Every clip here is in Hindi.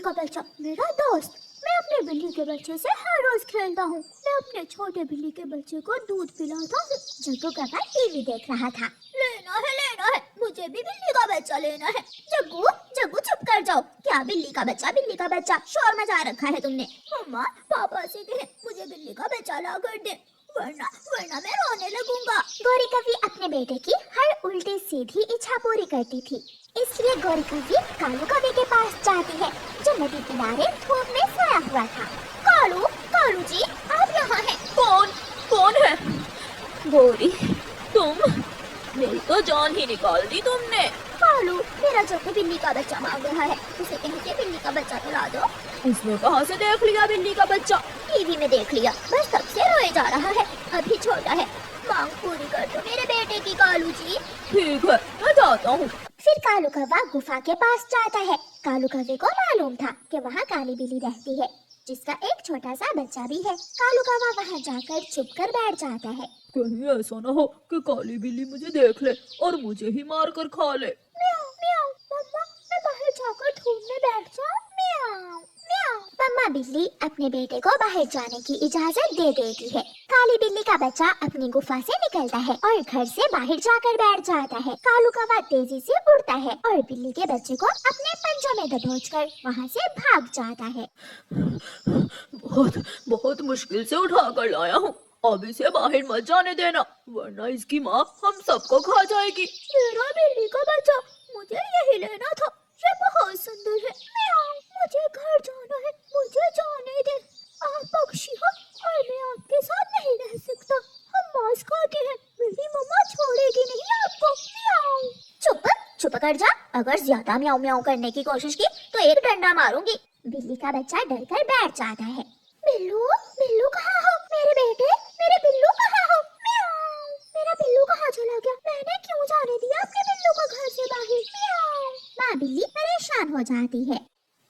का बच्चा मेरा दोस्त। मैं अपने बिल्ली के बच्चे से हर रोज खेलता हूँ। मैं अपने छोटे बिल्ली के बच्चे को दूध पिलाता हूँ। जग्गू काका टीवी देख रहा था। लेना है, मुझे भी बिल्ली का बच्चा लेना है। जग्गू जग्गू चुप कर जाओ। क्या बिल्ली का बच्चा शोर मचा रखा है तुमने। मम्मा पापा से कहे मुझे बिल्ली का बच्चा ला कर दे, वरना मैं रोने लगूंगा। गौरी कवि अपने बेटे की हर उल्टी सीधी इच्छा पूरी करती थी, इसलिए गौरी कवि कालू कवि के पास जाती है जो नदी किनारे धूप में सोया हुआ था। कालू जी आप यहाँ हैं। कौन है? गौरी तुम? मेरी तो जान ही निकाल दी तुमने। कालू मेरा जग्गू बिल्ली का बच्चा मांग रहा है, उसे कह के बिल्ली का बच्चा दिला दो। उसने कहाँ से देख लिया बिल्ली का बच्चा? टीवी में देख लिया, बस तब से रोए जा रहा है। अभी छोटा है, मांग पूरी कर दो मेरे बेटे की कालू जी। ठीक है मैं जाता हूँ। फिर कालू कौवा गुफा के पास जाता है। कालू कौवे को मालूम था कि वहाँ काली बिल्ली रहती है जिसका एक छोटा सा बच्चा भी है। कालू कौवा वहाँ जाकर छुप कर बैठ जाता है। कहीं ऐसा न हो कि काली बिल्ली मुझे देख ले और मुझे ही मार कर खा ले। म्याऊ म्याऊ मम्मा मैं बाहर जाकर धूप में बैठ जाऊं। म्याऊ म्याऊ। मम्मा बिल्ली अपने बेटे को बाहर जाने की इजाजत दे देती है। काली बिल्ली का बच्चा अपनी गुफा से निकलता है और घर से बाहर जाकर बैठ जाता है। कालू कौवा तेजी से उड़ता है और बिल्ली के बच्चे को अपने पंजों में दबोचकर वहाँ से भाग जाता है। बहुत मुश्किल से उठा कर लाया हूँ। अब इसे बाहर मत जाने देना, वरना इसकी माँ हम सबको खा जाएगी। मेरा बिल्ली का बच्चा, मुझे यही लेना था। ये बहुत सुंदर है। म्याऊ मुझे घर जाना है, मुझे जाने दे। आप पक्षी हो और मैं आपके साथ नहीं रह सकता। हम मांस खाते हैं, मेरी मम्मा छोड़ेगी नहीं आपको। म्याऊ। चुप कर जा। अगर ज्यादा म्याऊ म्याऊ करने की कोशिश की तो एक डंडा मारूंगी। बिल्ली का बच्चा डर कर बैठ जाता है। बिल्लू कहाँ हो? मेरे बेटे, मेरे बिल्लू कहाँ हो? म्याऊ। मेरा बिल्लू कहाँ चला गया? मैंने क्यों जाने दिया अपने बिल्लू को घर से बाहर? म्याऊ। माँ बिल्ली परेशान हो जाती है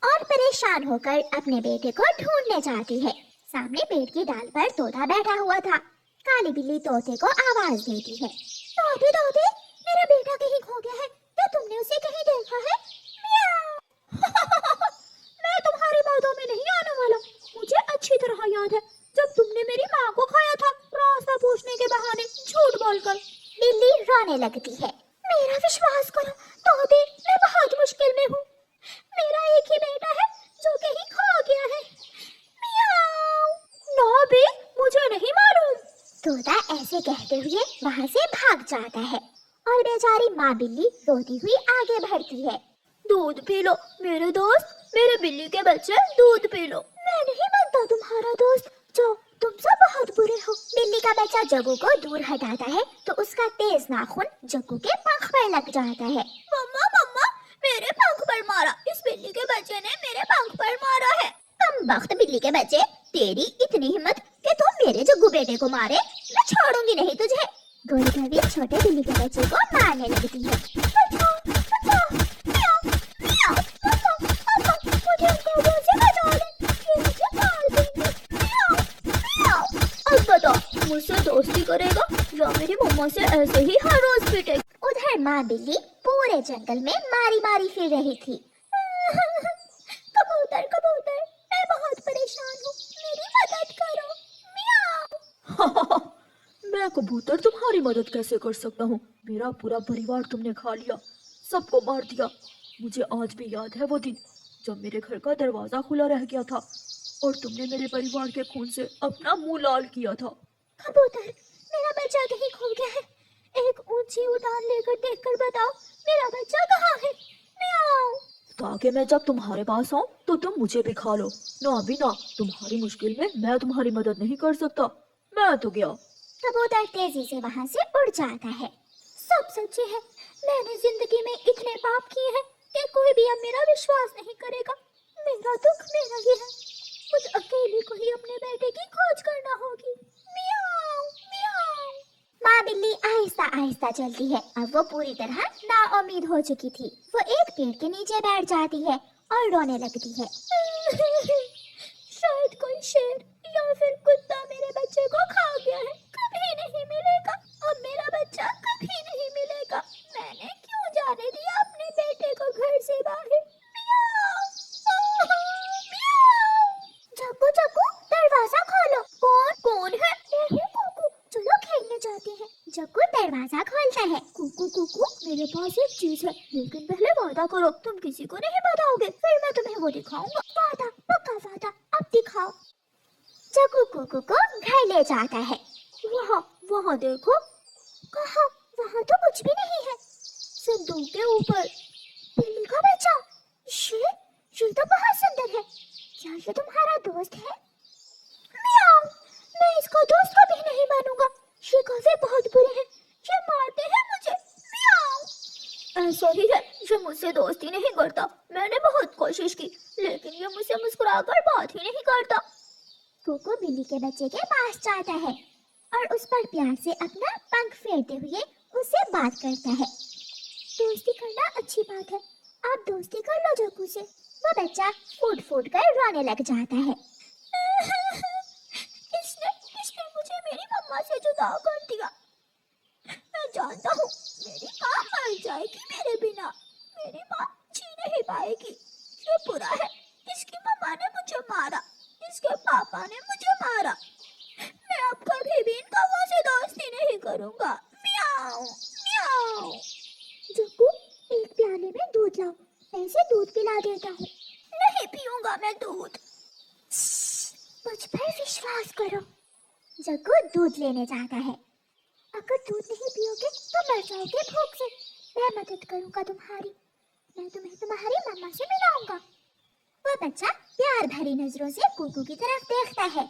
और परेशान होकर अपने बेटे को ढूंढने जाती है। सामने पेड़ की डाल पर तोता बैठा हुआ था। काली बिल्ली तोते को आवाज देती है। तोते मेरा बेटा कहीं खो गया है, क्या तुमने उसे कहीं देखा है? मैं तुम्हारी बातों में नहीं आने वाला। मुझे अच्छी तरह याद है जब तुमने मेरी माँ को खाया था, रास्ता पूछने के बहाने झूठ बोलकर। बिल्ली रोने लगती है। मेरा विश्वास करो तोते, मैं बहुत मुश्किल में हूँ। मेरा एक ही बेटा है जो कहीं खो गया है। म्याऊ। ना बे, मुझे नहीं मालूम। तोता ऐसे कहते हुए वहाँ से भाग जाता है और बेचारी माँ बिल्ली रोती हुई आगे बढ़ती है। दूध पी लो मेरे दोस्त, मेरे बिल्ली के बच्चे दूध पी लो। मैं नहीं बनता तुम्हारा दोस्त, जाओ तुम सब बहुत बुरे हो। बिल्ली का बच्चा जग्गू को दूर हटाता है तो उसका तेज नाखून जग्गू के पंख पर लग जाता है। मम्मा मेरे पंख पर मारा, इस बिल्ली के बच्चे ने मेरे पंख पर मारा है। कमबख्त बिल्ली के बच्चे, तेरी इतनी हिम्मत कि तू मेरे जग्गू बेटे को मारे? मैं छोड़ूंगी नहीं तुझे। गौरी कवि छोटे बिल्ली के बच्चे को मारने लगती है। मुझसे दोस्ती करेगा या मेरी मम्मा से ऐसे ही हर रोज पीटेगा। उधर माँ बिल्ली पूरे जंगल में मारी मारी फिर रही थी। कबूतर मैं बहुत परेशान हूँ, मेरी मदद करो। म्याऊ। मैं कबूतर तुम्हारी मदद कैसे कर सकता हूँ? मेरा पूरा परिवार तुमने खा लिया, सबको मार दिया। मुझे आज भी याद है वो दिन जब मेरे घर का दरवाजा खुला रह गया था और तुमने मेरे परिवार के खून से अपना मुंह लाल किया था। कबूतर मेरा बच्चा कहीं खो गया है, एक ऊंची उड़ान लेकर देखकर बताओ मेरा बच्चा कहाँ है। म्याऊ। ताकि मैं जब तुम्हारे पास आऊं तो तुम मुझे भी खा लो। ना भी ना, तुम्हारी मुश्किल में मैं तुम्हारी मदद नहीं कर सकता। मैं तो गया। कबूतर तेजी से वहाँ से उड़ जाता है। सब सच्चे है, मैंने जिंदगी में इतने पाप किए हैं कि कोई भी अब मेरा विश्वास नहीं करेगा। मेरा दुख मेरा ही है, मुझ अकेले को ही अपने बेटे की खोज करना होगी। म्याऊ म्याऊ। माँ बिल्ली आहिस्ता आहिस्ता चलती है। अब वो पूरी तरह नाउम्मीद हो चुकी थी। वो एक पेड़ के नीचे बैठ जाती है और रोने लगती है। शायद कोई शेर या फिर कुत्ता मेरे बच्चे को खा गया है, कभी नहीं मिलेगा। अब मेरा बच्चा कभी नहीं मिलेगा। मैंने क्यों जाने दिया अपने बेटे को घर से बाहर। म्याऊ। दरवाजा खोलता है। कुकू कुकू, मेरे पास एक चीज है, लेकिन पहले वादा करो तुम किसी को नहीं बताओगे, फिर मैं तुम्हें वो दिखाऊंगा। वादा, पक्का वादा, अब दिखाओ। जग्गू कुकू को घर ले जाता है। वहाँ वहाँ देखो। कहाँ? वहाँ तो कुछ भी नहीं है। संदूक के ऊपर। बिल्ली का बच्चा, ये तो बहुत सुंदर है। क्या ये तुम्हारा दोस्त है? म्याऊं, मैं इसका दोस्त कभी नहीं बनूंगा। ये कौवे बहुत बुरे हैं, ये मारते हैं मुझे। म्याऊं। ऐसा ही है, ये मुझसे दोस्ती नहीं करता। मैंने बहुत कोशिश की, लेकिन ये मुझसे मुस्कुराकर बात ही नहीं करता। कुकू बिल्ली के बच्चे के पास जाता है और उस पर प्यार से अपना पंख फेरते हुए उससे बात करता है। दोस्ती करना अच्छी बात है, आप दोस्ती कर लो जग्गू से। वो बच्चा फूट फूट कर रोने लग जाता है। इसने मुझे मेरी मम्मा से जुदा कर दिया। मैं जानता हूँ मेरी माँ मर जाएगी मेरे बिना। मेरी माँ जी नहीं पाएगी। ये बुरा है, इसकी मम्मा ने मुझे मारा, इसके पापा ने मुझे मारा। मैं अब कभी भी इन कौवों से दोस्ती नहीं करूँगा। म्याऊं म्याऊं। जग्गू, एक प्याले में दूध लाओ, मैं इसे दूध पिला देता हूँ। नहीं पीऊंगा मैं दूध। मुझ पर विश्वास करो। जग्गू दूध लेने जाता है। अगर दूध नहीं पियोगे तो मर जाओगे भूख से। मैं मदद करूंगा तुम्हारी, मैं तुम्हें तुम्हारी मम्मा से मिलाऊंगा। वो बच्चा प्यार भरी नजरों से कुकू की तरफ देखता है।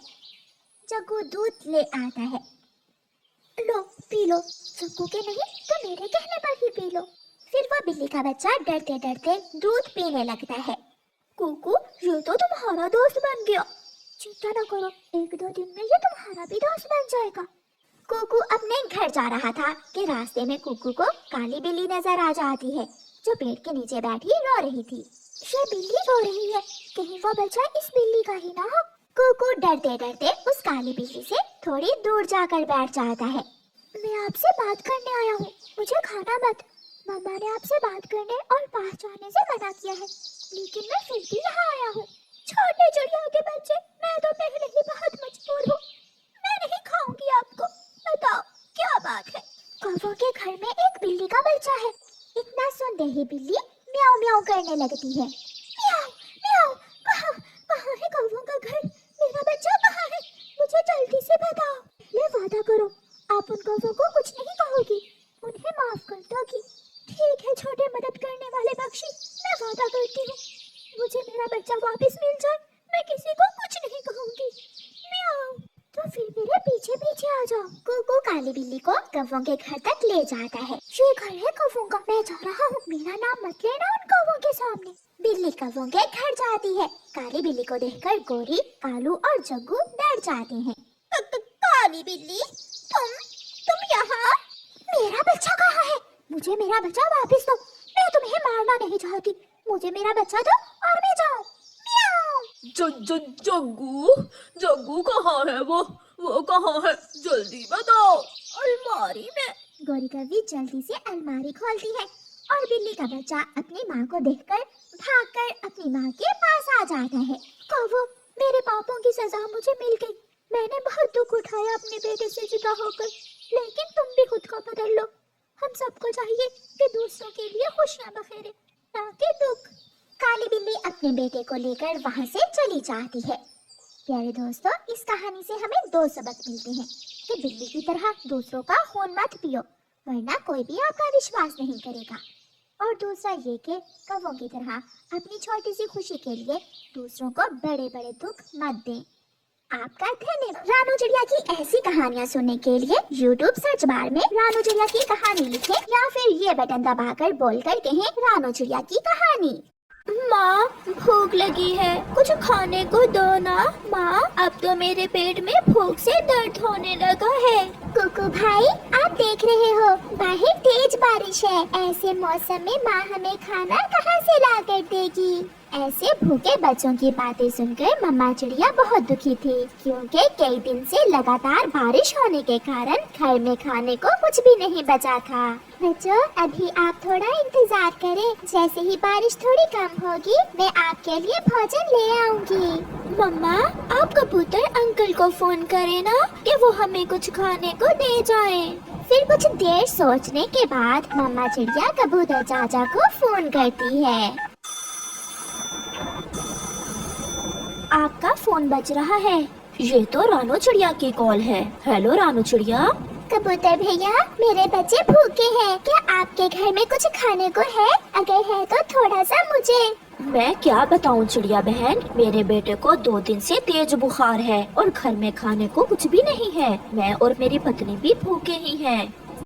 जग्गू दूध ले आता है। लो पी लो। जग्गू के नहीं तो मेरे कहने पर ही पी लो। फिर वो बिल्ली का बच्चा डरते डरते दूध पीने लगता है। कुकू, ये तो तुम्हारा दोस्त बन गया। चिंता न करो, एक दो दिन में ये तुम्हारा भी दोस्त बन जाएगा। कुकू अपने घर जा रहा था कि रास्ते में कुकू को काली बिल्ली नजर आ जाती है, जो पेड़ के नीचे बैठी रो रही थी। ये बिल्ली रो रही है, कहीं वो बच्चा इस बिल्ली का ही ना हो। कुकू डरते डरते उस काली बिल्ली से थोड़ी दूर जाकर बैठ जाता है। मैं आपसे बात करने आया हूँ, मुझे खाना मत। मम्मा ने आपसे बात करने और पास जाने से मना किया है, लेकिन मैं फिर भी यहाँ आया हूँ। छोटे चिड़िया के बच्चे, मैं तो पहले ही बहुत मजबूर हूँ। मैं नहीं खाऊंगी आपको। बताओ क्या बात है? कौवों के घर में एक बिल्ली का बच्चा है। इतना सुनते ही बिल्ली म्याऊं म्याऊं करने लगती है। म्याऊं म्याऊं। कहाँ है कौवों का घर? मेरा बच्चा कहाँ है? मुझे जल्दी से बताओ। ले वादा करो, आप उन कौवों को कुछ नहीं कहोगी, उन्हें माफ कर दोगी। ठीक है छोटे मदद करने वाले पक्षी, मैं वादा करती हूँ। मुझे मेरा बच्चा वापस मिल जाए, मैं किसी को कुछ नहीं कहूँगी। म्याऊं। तो फिर मेरे पीछे पीछे आ जाओ। कुकू काली बिल्ली को कौवों के घर तक ले जाता है। ये घर है कौवों का, मैं जा रहा हूँ, मेरा नाम मत लेना उन कौवों के सामने। बिल्ली कौवों के घर जाती है। काली बिल्ली को देखकर गोरी, कालू और जग्गू डर जाते हैं। काली बिल्ली, तुम यहाँ? मेरा बच्चा कहाँ है? मुझे मेरा बच्चा वापस दो। मैं तुम्हें मारना नहीं चाहती, मुझे मेरा बच्चा दो और मैं जाऊँ। जग्गू, जग्गू कहाँ है? वो कहाँ है? जल्दी बताओ। अलमारी में। गोरी कौवी जल्दी से अलमारी खोलती है और बिल्ली का बच्चा अपनी माँ को देखकर भागकर अपनी माँ के पास आ जाता है। कौवो, मेरे पापों की सजा मुझे मिल गई। मैंने बहुत दुख उठाया अपने बेटे से जुदा होकर, लेकिन तुम भी खुद को बदल लो। हम सबको चाहिए कि दूसरों के लिए खुशियाँ बखेरे, ना कि दुख। काली बिल्ली अपने बेटे को लेकर वहाँ से चली जाती है। प्यारे दोस्तों, इस कहानी से हमें दो सबक मिलते हैं कि बिल्ली की तरह दूसरों का खून मत पियो, वरना कोई भी आपका विश्वास नहीं करेगा। और दूसरा ये कि कौवों की तरह अपनी छोटी सी खुशी के लिए दूसरों को बड़े बड़े दुख मत दें। आपका धन्यवाद। रानू चिड़िया की ऐसी कहानियाँ सुनने के लिए YouTube सर्च बार में रानू चिड़िया की कहानी लिखें या फिर ये बटन दबाकर बोलकर कहें रानू चिड़िया की कहानी। माँ, भूख लगी है, कुछ खाने को दो ना। माँ, अब तो मेरे पेट में भूख से दर्द होने लगा है। कुकू भाई, आप देख रहे हो बाहर तेज बारिश है। ऐसे मौसम में माँ हमें खाना कहाँ से ला कर देगी? ऐसे भूखे बच्चों की बातें सुनकर मम्मा चिड़िया बहुत दुखी थी, क्योंकि कई दिन से लगातार बारिश होने के कारण घर में खाने को कुछ भी नहीं बचा था। बच्चों, अभी आप थोड़ा इंतजार करें, जैसे ही बारिश थोड़ी कम होगी मैं आपके लिए भोजन ले आऊंगी। मम्मा, आप कबूतर अंकल को फोन करें ना कि वो हमें कुछ खाने को दे जाएं। फिर कुछ देर सोचने के बाद मम्मा चिड़िया कबूतर चाचा को फोन करती है। आपका फोन बज रहा है। ये तो रानू चिड़िया की कॉल है। हेलो रानू चिड़िया। कबूतर भैया, मेरे बच्चे भूखे हैं, क्या आपके घर में कुछ खाने को है? अगर है तो थोड़ा सा मुझे। मैं क्या बताऊं चिड़िया बहन, मेरे बेटे को 2 दिन से तेज बुखार है और घर में खाने को कुछ भी नहीं है। मैं और मेरी पत्नी भी भूखे ही हैं।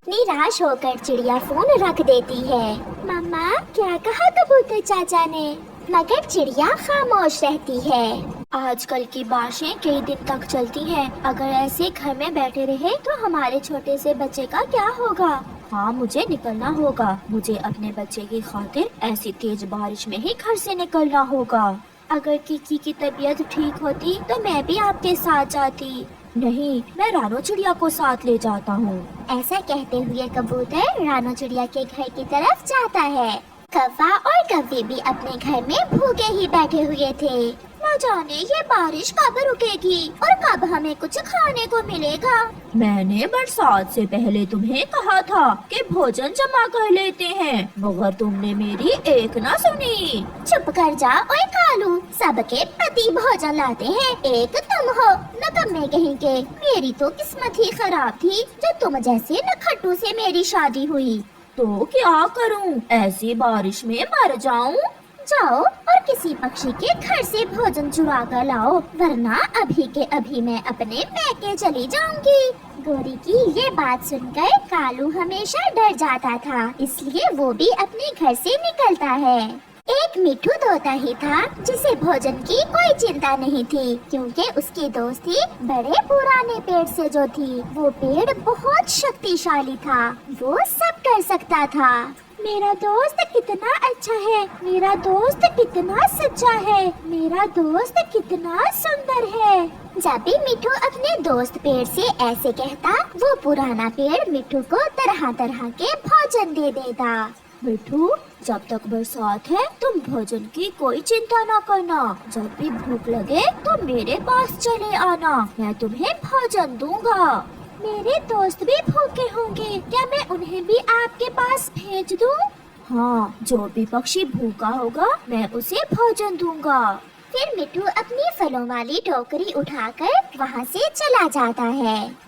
निराश होकर चिड़िया फोन रख देती है। मम्मा, क्या कहा कबूतर चाचा ने? मगर चिड़िया खामोश रहती है। आजकल की बारिशें कई दिन तक चलती हैं। अगर ऐसे घर में बैठे रहे तो हमारे छोटे से बच्चे का क्या होगा? हाँ, मुझे निकलना होगा। मुझे अपने बच्चे की खातिर ऐसी तेज बारिश में ही घर से निकलना होगा। अगर किकी की तबीयत ठीक होती तो मैं भी आपके साथ जाती। नहीं, मैं रानू चिड़िया को साथ ले जाता हूँ। ऐसा कहते हुए कबूतर रानू चिड़िया के घर की तरफ जाता है। कौवा और कव्वे भी अपने घर में भूखे ही बैठे हुए थे। न जाने ये बारिश कब रुकेगी और कब हमें कुछ खाने को मिलेगा। मैंने बरसात से पहले तुम्हें कहा था कि भोजन जमा कर लेते हैं, मगर तुमने मेरी एक न सुनी। चुप कर जा ओए कालू, सबके पति भोजन लाते हैं, एक तुम हो नकम्मे कहीं के। मेरी तो किस्मत ही खराब थी जो तुम जैसे नखट्टू से मेरी शादी हुई। तो क्या करूं? ऐसी बारिश में मर जाऊं? जाओ और किसी पक्षी के घर से भोजन चुरा कर लाओ, वरना अभी के अभी मैं अपने मैके चली जाऊंगी। गोरी की ये बात सुनकर कालू हमेशा डर जाता था, इसलिए वो भी अपने घर से निकलता है। एक मिठू तोता ही था जिसे भोजन की कोई चिंता नहीं थी, क्योंकि उसकी दोस्ती बड़े पुराने पेड़ से जो थी। वो पेड़ बहुत शक्तिशाली था, वो सब कर सकता था। मेरा दोस्त कितना अच्छा है, मेरा दोस्त कितना सच्चा है, मेरा दोस्त कितना सुंदर है। जब भी मिठू अपने दोस्त पेड़ से ऐसे कहता, वो पुराना पेड़ मिठू को तरह तरह के भोजन दे देता। मिठू, जब तक बरसात है तुम भोजन की कोई चिंता न करना। जब भी भूख लगे तो मेरे पास चले आना, मैं तुम्हें भोजन दूंगा। मेरे दोस्त भी भूखे होंगे, क्या मैं उन्हें भी आपके पास भेज दूं? हाँ, जो भी पक्षी भूखा होगा मैं उसे भोजन दूंगा। फिर मिठू अपनी फलों वाली टोकरी उठाकर वहाँ से चला जाता है।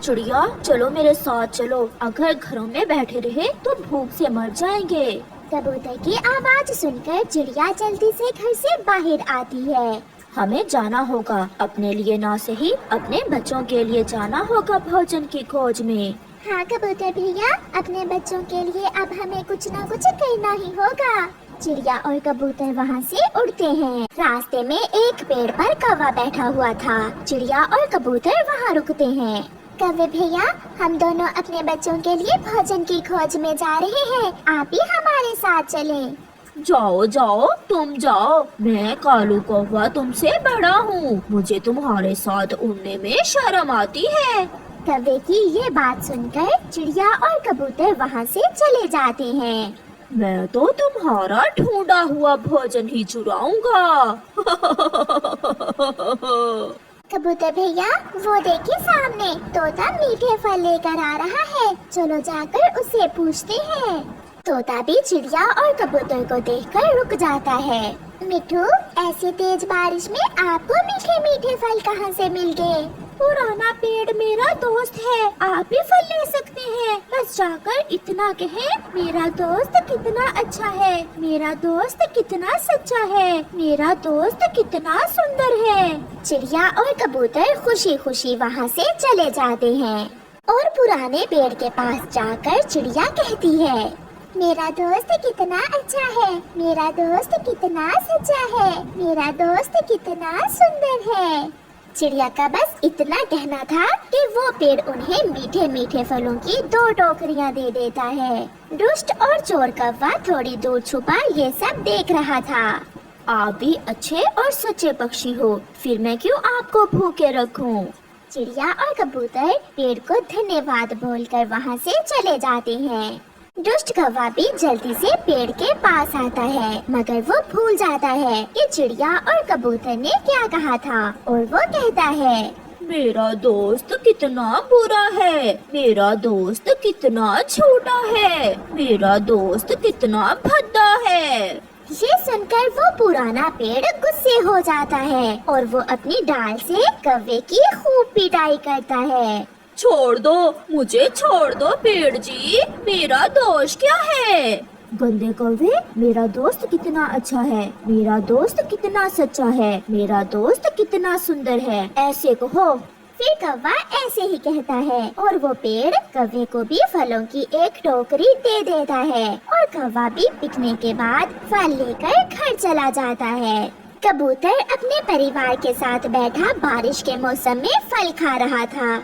चिड़िया, चलो मेरे साथ चलो। अगर घरों में बैठे रहे तो भूख से मर जाएंगे। कबूतर की आवाज सुनकर चिड़िया जल्दी से घर से बाहर आती है। हमें जाना होगा, अपने लिए ना सही अपने बच्चों के लिए जाना होगा भोजन की खोज में। हाँ कबूतर भैया, अपने बच्चों के लिए अब हमें कुछ न कुछ करना ही होगा। चिड़िया और कबूतर वहाँ से उड़ते हैं। रास्ते में एक पेड़ पर कौवा बैठा हुआ था। चिड़िया और कबूतर वहाँ रुकते हैं। कौवे भैया, हम दोनों अपने बच्चों के लिए भोजन की खोज में जा रहे हैं, आप भी हमारे साथ चलें। जाओ जाओ, तुम जाओ। मैं कालू कौवा तुमसे बड़ा हूँ, मुझे तुम्हारे साथ उड़ने में शर्म आती है। कौवे की ये बात सुनकर चिड़िया और कबूतर वहाँ से चले जाते हैं। मैं तो तुम्हारा ढूंढा हुआ भोजन ही चुराऊंगा। कबूतर भैया, वो देखिए सामने तोता मीठे फल लेकर आ रहा है, चलो जाकर उसे पूछते हैं। तोता भी चिड़िया और कबूतर को देखकर रुक जाता है। मिठू, ऐसी तेज बारिश में आपको मीठे मीठे फल कहाँ से मिल गए? पुराना पेड़ मेरा दोस्त है, आप भी फल ले सकते हैं। बस जाकर इतना कहें, मेरा दोस्त कितना अच्छा है, मेरा दोस्त कितना सच्चा है, मेरा दोस्त कितना सुंदर है। चिड़िया और कबूतर खुशी खुशी वहाँ से चले जाते हैं और पुराने पेड़ के पास जाकर चिड़िया कहती है, मेरा दोस्त कितना अच्छा है, मेरा दोस्त कितना सच्चा है, मेरा दोस्त कितना सुंदर है। चिड़िया का बस इतना कहना था कि वो पेड़ उन्हें मीठे मीठे फलों की 2 टोकरियां दे देता है। दुष्ट और चोर कौवा थोड़ी दूर छुपा ये सब देख रहा था। आप भी अच्छे और सच्चे पक्षी हो, फिर मैं क्यों आपको भूखे रखूं? चिड़िया और कबूतर पेड़ को धन्यवाद बोलकर वहाँ से चले जाते हैं। दुष्ट कौवा भी जल्दी से पेड़ के पास आता है, मगर वो भूल जाता है कि चिड़िया और कबूतर ने क्या कहा था और वो कहता है, मेरा दोस्त कितना बुरा है, मेरा दोस्त कितना छोटा है, मेरा दोस्त कितना भद्दा है। ये सुनकर वो पुराना पेड़ गुस्से हो जाता है और वो अपनी डाल से कौवे की खूब पिटाई करता है। छोड़ दो, मुझे छोड़ दो पेड़ जी, मेरा दोष क्या है? गंदे कौवे, मेरा दोस्त कितना अच्छा है, मेरा दोस्त कितना सच्चा है, मेरा दोस्त कितना सुंदर है, ऐसे कहो। फिर कौवा ऐसे ही कहता है और वो पेड़ कौवे को भी फलों की एक टोकरी दे देता है और कौवा भी पिकने के बाद फल लेकर घर चला जाता है। कबूतर अपने परिवार के साथ बैठा बारिश के मौसम में फल खा रहा था।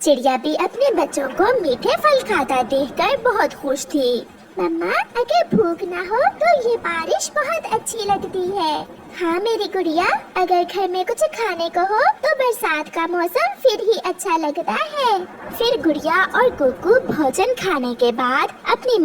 चिड़िया भी अपने बच्चों को मीठे फल खाता देखकर बहुत खुश थी। मम्मा, अगर भूख ना हो तो ये बारिश बहुत अच्छी लगती है। हाँ मेरी गुड़िया, अगर घर में कुछ खाने को हो तो बरसात का मौसम फिर ही अच्छा लगता है। फिर गुड़िया और कुकू भोजन खाने के बाद अपनी